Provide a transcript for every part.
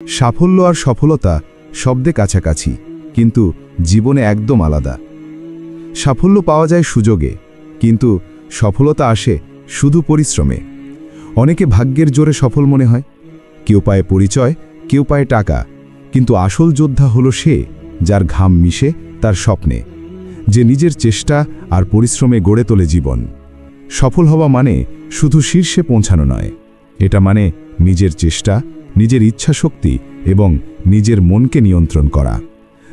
সাফল্য আর সফলতা শব্দে কাছাকাছি, কিন্তু জীবনে একদম আলাদা। সাফল্য পাওয়া যায় সুযোগে, কিন্তু সফলতা আসে শুধু পরিশ্রমে। অনেকে ভাগ্যের জোরে সফল মনে হয়, কেউ পায় পরিচয়, কেউ পায় টাকা, কিন্তু আসল যোদ্ধা হলো সে যার ঘাম মিশে তার স্বপ্নে, যে নিজের চেষ্টা আর পরিশ্রমে গড়ে তোলে জীবন। সফল হওয়া মানে শুধু শীর্ষে পৌঁছানো নয়, এটা মানে নিজের চেষ্টা, নিজের ইচ্ছাশক্তি এবং নিজের মনকে নিয়ন্ত্রণ করা।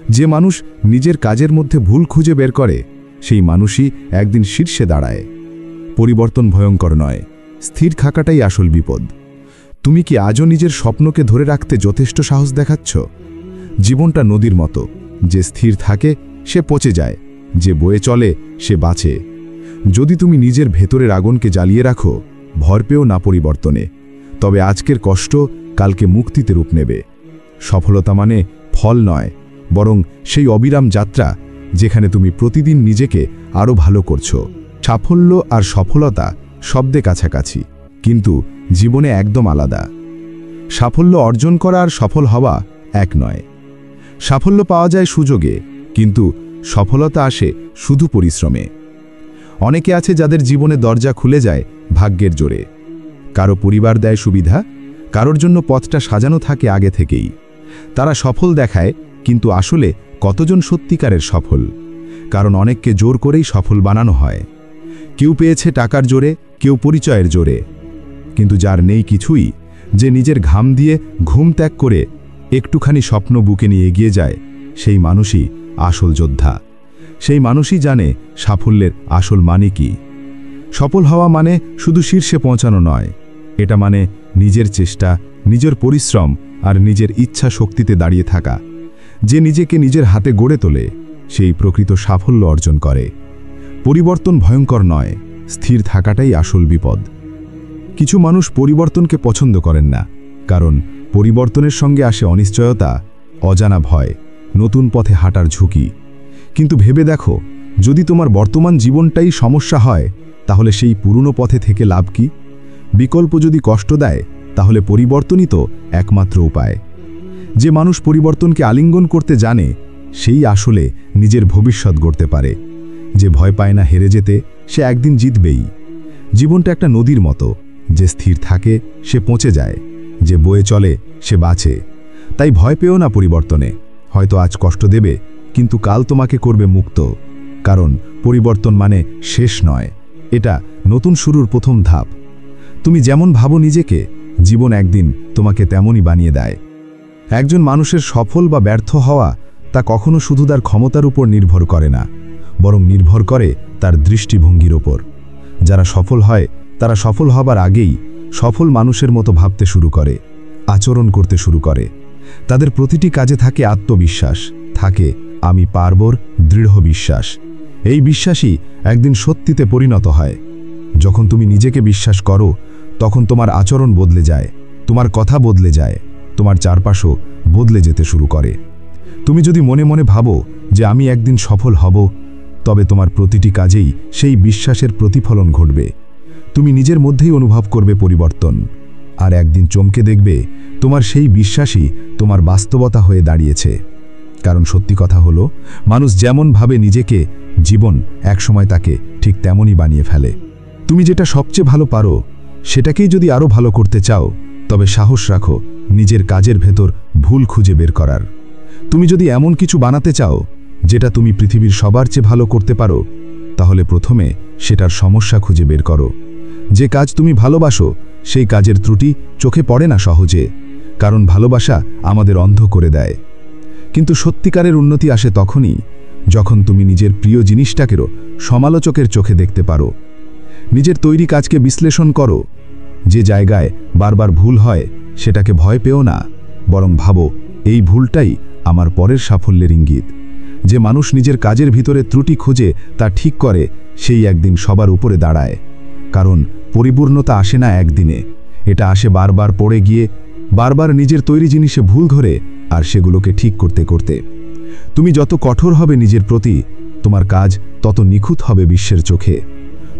যে মানুষ নিজের কাজের মধ্যে ভুল খুঁজে বের করে, সেই মানুষই একদিন শীর্ষে দাঁড়ায়। পরিবর্তন ভয়ঙ্কর নয়, স্থির থাকাটাই আসল বিপদ। তুমি কি আজও নিজের স্বপ্নকে ধরে রাখতে যথেষ্ট সাহস দেখাচ্ছ? জীবনটা নদীর মতো, যে স্থির থাকে সে পচে যায়, যে বয়ে চলে সে বাঁচে। যদি তুমি নিজের ভেতরের আগুনকে জ্বালিয়ে রাখো, ভর পেও না পরিবর্তনে, তবে আজকের কষ্ট কালকে মুক্তিতে রূপ নেবে। সফলতা মানে ফল নয়, বরং সেই অবিরাম যাত্রা যেখানে তুমি প্রতিদিন নিজেকে আরও ভালো করছো। সাফল্য আর সফলতা শব্দে কাছাকাছি, কিন্তু জীবনে একদম আলাদা। সাফল্য অর্জন করা আর সফল হওয়া এক নয়। সাফল্য পাওয়া যায় সুযোগে, কিন্তু সফলতা আসে শুধু পরিশ্রমে। অনেকে আছে যাদের জীবনে দরজা খুলে যায় ভাগ্যের জোরে। কারো পরিবার দেয় সুবিধা, কারোর জন্য পথটা সাজানো থাকে আগে থেকেই। তারা সফল দেখায়, কিন্তু আসলে কতজন সত্যিকারের সফল? কারণ অনেককে জোর করেই সফল বানানো হয়। কেউ পেয়েছে টাকার জোরে, কেউ পরিচয়ের জোরে, কিন্তু যার নেই কিছুই, যে নিজের ঘাম দিয়ে ঘুম ত্যাগ করে একটুখানি স্বপ্ন বুকে নিয়ে এগিয়ে যায়, সেই মানুষই আসল যোদ্ধা। সেই মানুষই জানে সাফল্যের আসল মানে কি। সফল হওয়া মানে শুধু শীর্ষে পৌঁছানো নয়, এটা মানে নিজের চেষ্টা, নিজের পরিশ্রম আর নিজের ইচ্ছা শক্তিতে দাঁড়িয়ে থাকা। যে নিজেকে নিজের হাতে গড়ে তোলে, সেই প্রকৃত সাফল্য অর্জন করে। পরিবর্তন ভয়ঙ্কর নয়, স্থির থাকাটাই আসল বিপদ। কিছু মানুষ পরিবর্তনকে পছন্দ করেন না, কারণ পরিবর্তনের সঙ্গে আসে অনিশ্চয়তা, অজানা ভয়, নতুন পথে হাঁটার ঝুঁকি। কিন্তু ভেবে দেখো, যদি তোমার বর্তমান জীবনটাই সমস্যা হয়, তাহলে সেই পুরনো পথে থেকে লাভ কি? বিকল্প যদি কষ্ট দেয়, তাহলে পরিবর্তনই তো একমাত্র উপায়। যে মানুষ পরিবর্তনকে আলিঙ্গন করতে জানে, সেই আসলে নিজের ভবিষ্যৎ গড়তে পারে। যে ভয় পায় না হেরে যেতে, সে একদিন জিতবেই। জীবনটা একটা নদীর মতো, যে স্থির থাকে সে পৌঁছে যায়, যে বয়ে চলে সে বাঁচে। তাই ভয় পেও না পরিবর্তনে। হয়তো আজ কষ্ট দেবে, কিন্তু কাল তোমাকে করবে মুক্ত। কারণ পরিবর্তন মানে শেষ নয়, এটা নতুন শুরুর প্রথম ধাপ। তুমি যেমন ভাবো নিজেকে, জীবন একদিন তোমাকে তেমনই বানিয়ে দেয়। একজন মানুষের সফল বা ব্যর্থ হওয়া তা কখনো শুধু তার ক্ষমতার উপর নির্ভর করে না, বরং নির্ভর করে তার দৃষ্টিভঙ্গির ওপর। যারা সফল হয়, তারা সফল হবার আগেই সফল মানুষের মতো ভাবতে শুরু করে, আচরণ করতে শুরু করে। তাদের প্রতিটি কাজে থাকে আত্মবিশ্বাস, থাকে আমি পারবর দৃঢ় বিশ্বাস। এই বিশ্বাসই একদিন সত্যিতে পরিণত হয়। যখন তুমি নিজেকে বিশ্বাস করো, তখন তোমার আচরণ বদলে যায়, তোমার কথা বদলে যায়, তোমার চারপাশও বদলে যেতে শুরু করে। তুমি যদি মনে মনে ভাবো যে আমি একদিন সফল হব, তবে তোমার প্রতিটি কাজেই সেই বিশ্বাসের প্রতিফলন ঘটবে। তুমি নিজের মধ্যেই অনুভব করবে পরিবর্তন, আর একদিন চমকে দেখবে তোমার সেই বিশ্বাসই তোমার বাস্তবতা হয়ে দাঁড়িয়েছে। কারণ সত্যি কথা হলো, মানুষ যেমন ভাবে নিজেকে, জীবন একসময় তাকে ঠিক তেমনই বানিয়ে ফেলে। তুমি যেটা সবচেয়ে ভালো পারো, সেটাকেই যদি আরও ভালো করতে চাও, তবে সাহস রাখো নিজের কাজের ভেতর ভুল খুঁজে বের করার। তুমি যদি এমন কিছু বানাতে চাও যেটা তুমি পৃথিবীর সবার চেয়ে ভালো করতে পারো, তাহলে প্রথমে সেটার সমস্যা খুঁজে বের করো। যে কাজ তুমি ভালোবাসো, সেই কাজের ত্রুটি চোখে পড়ে না সহজে, কারণ ভালোবাসা আমাদের অন্ধ করে দেয়। কিন্তু সত্যিকারের উন্নতি আসে তখনই, যখন তুমি নিজের প্রিয় জিনিসটাকেও সমালোচকের চোখে দেখতে পারো। নিজের তৈরি কাজকে বিশ্লেষণ করো। যে জায়গায় বারবার ভুল হয়, সেটাকে ভয় পেও না, বরং ভাবো এই ভুলটাই আমার পরের সাফল্যের ইঙ্গিত। যে মানুষ নিজের কাজের ভিতরে ত্রুটি খুঁজে তা ঠিক করে, সেই একদিন সবার উপরে দাঁড়ায়। কারণ পরিপূর্ণতা আসে না একদিনে, এটা আসে বারবার পড়ে গিয়ে, বারবার নিজের তৈরি জিনিসে ভুল ধরে আর সেগুলোকে ঠিক করতে করতে। তুমি যত কঠোর হবে নিজের প্রতি, তোমার কাজ তত নিখুঁত হবে বিশ্বের চোখে।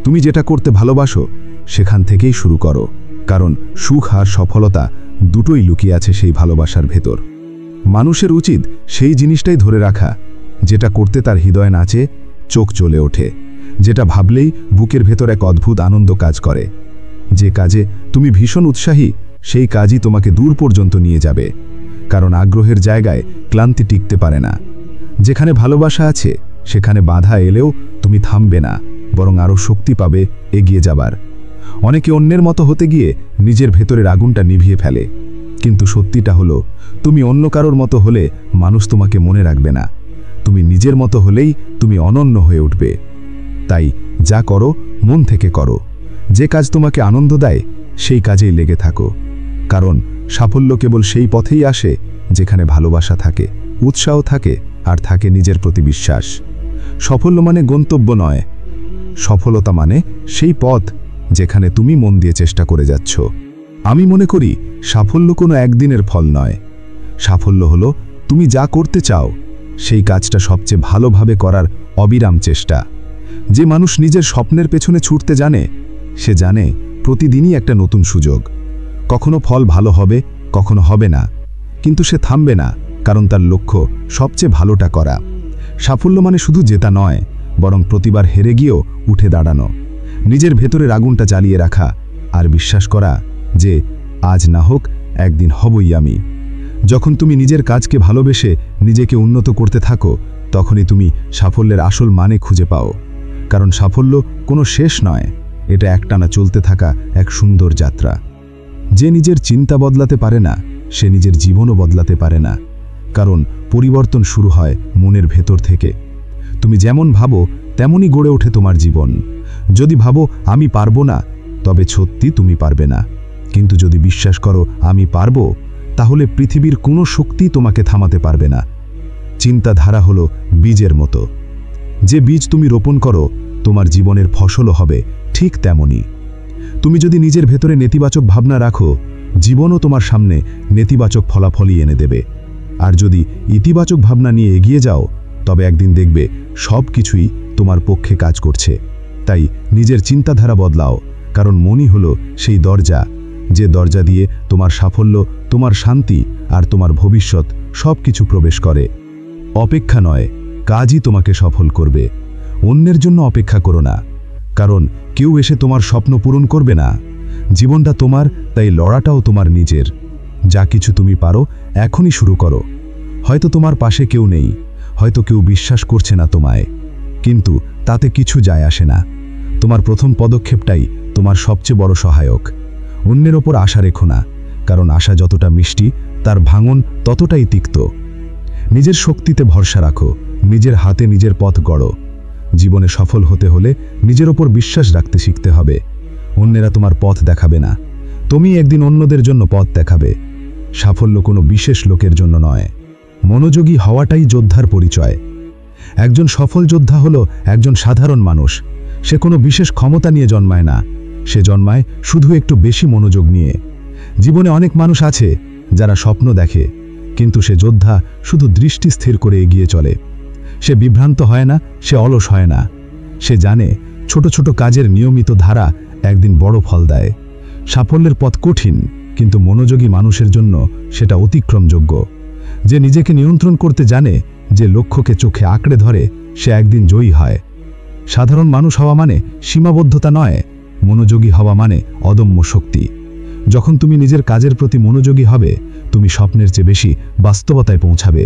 তুমি যেটা করতে ভালোবাসো, সেখান থেকেই শুরু করো, কারণ সুখ আর সফলতা দুটোই লুকিয়ে আছে সেই ভালোবাসার ভেতর। মানুষের উচিত সেই জিনিসটাই ধরে রাখা, যেটা করতে তার হৃদয় নাচে, চোখ জ্বলে ওঠে, যেটা ভাবলেই বুকের ভেতর এক অদ্ভুত আনন্দ কাজ করে। যে কাজে তুমি ভীষণ উৎসাহী, সেই কাজই তোমাকে দূর পর্যন্ত নিয়ে যাবে, কারণ আগ্রহের জায়গায় ক্লান্তি টিকতে পারে না। যেখানে ভালোবাসা আছে সেখানে বাধা এলেও তুমি থামবে না, বরং আরও শক্তি পাবে এগিয়ে যাবার। অনেকে অন্যের মতো হতে গিয়ে নিজের ভেতরের আগুনটা নিভিয়ে ফেলে, কিন্তু সত্যিটা হলো তুমি অন্য কারোর মতো হলে মানুষ তোমাকে মনে রাখবে না। তুমি নিজের মতো হলেই তুমি অনন্য হয়ে উঠবে। তাই যা করো মন থেকে করো, যে কাজ তোমাকে আনন্দ দেয় সেই কাজেই লেগে থাকো, কারণ সাফল্য কেবল সেই পথেই আসে যেখানে ভালোবাসা থাকে, উৎসাহ থাকে আর থাকে নিজের প্রতি বিশ্বাস। সাফল্য মানে গন্তব্য নয়, সফলতা মানে সেই পথ যেখানে তুমি মন দিয়ে চেষ্টা করে যাচ্ছ। আমি মনে করি সাফল্য কোনো একদিনের ফল নয়। সাফল্য হলো তুমি যা করতে চাও সেই কাজটা সবচেয়ে ভালোভাবে করার অবিরাম চেষ্টা। যে মানুষ নিজের স্বপ্নের পেছনে ছুটতে জানে, সে জানে প্রতিদিনই একটা নতুন সুযোগ। কখনো ফল ভালো হবে, কখনো হবে না, কিন্তু সে থামবে না, কারণ তার লক্ষ্য সবচেয়ে ভালোটা করা। সাফল্য মানে শুধু জেতা নয়, বরং প্রতিবার হেরে গিয়েও উঠে দাঁড়ানো, নিজের ভেতরের আগুনটা জ্বালিয়ে রাখা আর বিশ্বাস করা যে আজ না হোক একদিন হবই আমি। যখন তুমি নিজের কাজকে ভালোবেসে নিজেকে উন্নত করতে থাকো, তখনই তুমি সাফল্যের আসল মানে খুঁজে পাও। কারণ সাফল্য কোনো শেষ নয়, এটা একটানা চলতে থাকা এক সুন্দর যাত্রা। যে নিজের চিন্তা বদলাতে পারে না, সে নিজের জীবনও বদলাতে পারে না, কারণ পরিবর্তন শুরু হয় মনের ভেতর থেকে। তুমি যেমন ভাবো তেমনই গড়ে ওঠে তোমার জীবন। যদি ভাবো আমি পারবো না, তবে সত্যি তুমি পারবে না, কিন্তু যদি বিশ্বাস করো আমি পারবো, তাহলে পৃথিবীর কোনো শক্তি তোমাকে থামাতে পারবে না। চিন্তাধারা হলো বীজের মতো, যে বীজ তুমি রোপণ করো তোমার জীবনের ফসলও হবে ঠিক তেমনই। তুমি যদি নিজের ভেতরে নেতিবাচক ভাবনা রাখো, জীবনও তোমার সামনে নেতিবাচক ফলাফলই এনে দেবে। আর যদি ইতিবাচক ভাবনা নিয়ে এগিয়ে যাও, তবে একদিন দেখবে সব কিছুই তোমার পক্ষে কাজ করছে। তাই নিজের চিন্তাধারা বদলাও, কারণ মনই হলো সেই দরজা, যে দরজা দিয়ে তোমার সাফল্য, তোমার শান্তি আর তোমার ভবিষ্যৎ সব কিছু প্রবেশ করে। অপেক্ষা নয়, কাজই তোমাকে সফল করবে। অন্যের জন্য অপেক্ষা করো না, কারণ কেউ এসে তোমার স্বপ্ন পূরণ করবে না। জীবনটা তোমার, তাই লড়াটাও তোমার নিজের। যা কিছু তুমি পারো এখনই শুরু করো। হয়তো তোমার পাশে কেউ নেই, হয়তো কেউ বিশ্বাস করছে না তোমায়, কিন্তু তাতে কিছু যায় আসে না। তোমার প্রথম পদক্ষেপটাই তোমার সবচেয়ে বড় সহায়ক। অন্যের ওপর আশা রেখো না, কারণ আশা যতটা মিষ্টি তার ভাঙন ততটাই তিক্ত। নিজের শক্তিতে ভরসা রাখো, নিজের হাতে নিজের পথ গড়ো। জীবনে সফল হতে হলে নিজের ওপর বিশ্বাস রাখতে শিখতে হবে। অন্যেরা তোমার পথ দেখাবে না, তুমি একদিন অন্যদের জন্য পথ দেখাবে। সাফল্য কোনো বিশেষ লোকের জন্য নয়, মনোযোগী হওয়াটাই যোদ্ধার পরিচয়। একজন সফল যোদ্ধা হলো একজন সাধারণ মানুষ। সে কোনো বিশেষ ক্ষমতা নিয়ে জন্মায় না, সে জন্মায় শুধু একটু বেশি মনোযোগ নিয়ে। জীবনে অনেক মানুষ আছে যারা স্বপ্ন দেখে, কিন্তু সে যোদ্ধা শুধু দৃষ্টি স্থির করে এগিয়ে চলে। সে বিভ্রান্ত হয় না, সে অলস হয় না। সে জানে ছোট ছোট কাজের নিয়মিত ধারা একদিন বড় ফল দেয়। সাফল্যের পথ কঠিন, কিন্তু মনোযোগী মানুষের জন্য সেটা অতিক্রমযোগ্য। যে নিজেকে নিয়ন্ত্রণ করতে জানে, যে লক্ষ্যকে চোখে আঁকড়ে ধরে, সে একদিন জয়ী হয়। সাধারণ মানুষ হওয়া মানে সীমাবদ্ধতা নয়, মনোযোগী হওয়া মানে অদম্য শক্তি। যখন তুমি নিজের কাজের প্রতি মনোযোগী হবে, তুমি স্বপ্নের চেয়ে বেশি বাস্তবতায় পৌঁছাবে।